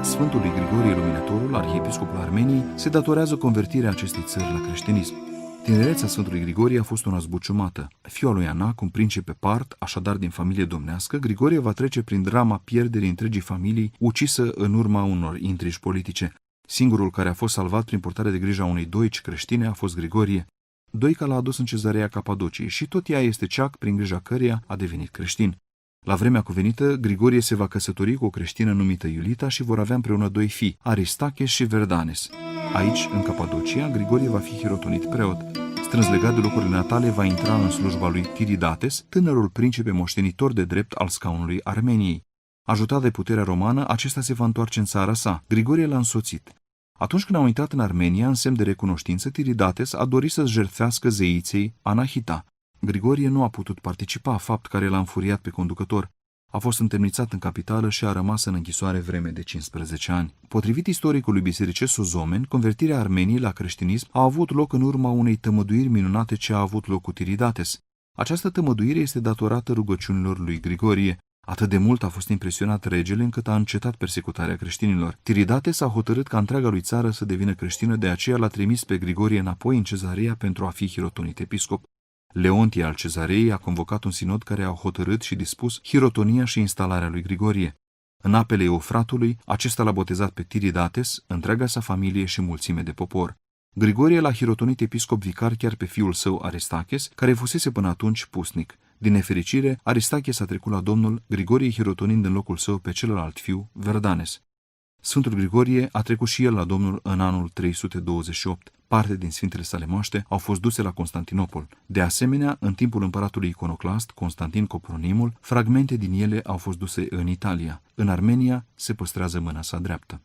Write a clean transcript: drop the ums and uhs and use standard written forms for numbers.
Sfântului Grigorie Luminătorul, arhiepiscopul Armeniei, se datorează convertirea acestei țări la creștinism. Tinerețea Sfântului Grigorie a fost una zbuciumată. Fiul lui Anac, un principe part, așadar din familie domnească, Grigorie va trece prin drama pierderii întregii familii, ucisă în urma unor intrigi politice. Singurul care a fost salvat prin purtarea de grijă a unei doici creștine a fost Grigorie. Doica l-a adus în Cezarea Capadociei și tot ea este cea prin grija căreia a devenit creștin. La vremea cuvenită, Grigorie se va căsători cu o creștină numită Iulita și vor avea împreună doi fii, Aristaches și Verdanes. Aici, în Capadocia, Grigorie va fi hirotonit preot. Strâns legat de locurile natale, va intra în slujba lui Tiridates, tânărul principe moștenitor de drept al scaunului Armeniei. Ajutat de puterea romană, acesta se va întoarce în țara sa. Grigorie l-a însoțit. Atunci când au intrat în Armenia, în semn de recunoștință, Tiridates a dorit să-ți jertfească zeiței Anahita. Grigorie nu a putut participa, fapt care l-a înfuriat pe conducător. A fost întemnițat în capitală și a rămas în închisoare vreme de 15 ani. Potrivit istoricului bisericesc Sozomen, convertirea Armeniei la creștinism a avut loc în urma unei tămăduiri minunate ce a avut loc cu Tiridates. Această tămăduire este datorată rugăciunilor lui Grigorie. Atât de mult a fost impresionat regele încât a încetat persecutarea creștinilor. Tiridates a hotărât ca întreaga lui țară să devină creștină, de aceea l-a trimis pe Grigorie înapoi în Cezarea pentru a fi hirotonit episcop. Leontie al Cezarei a convocat un sinod care a hotărât și dispus hirotonia și instalarea lui Grigorie. În apele Eufratului, acesta l-a botezat pe Tiridates, întreaga sa familie și mulțime de popor. Grigorie l-a hirotonit episcop vicar chiar pe fiul său Aristaches, care fusese până atunci pusnic. Din nefericire, Aristaches a trecut la Domnul, Grigorie hirotonind în locul său pe celălalt fiu, Verdanes. Sfântul Grigorie a trecut și el la Domnul în anul 328. Parte din sfintele sale moaște au fost duse la Constantinopol. De asemenea, în timpul împăratului iconoclast, Constantin Copronimul, fragmente din ele au fost duse în Italia. În Armenia se păstrează mâna sa dreaptă.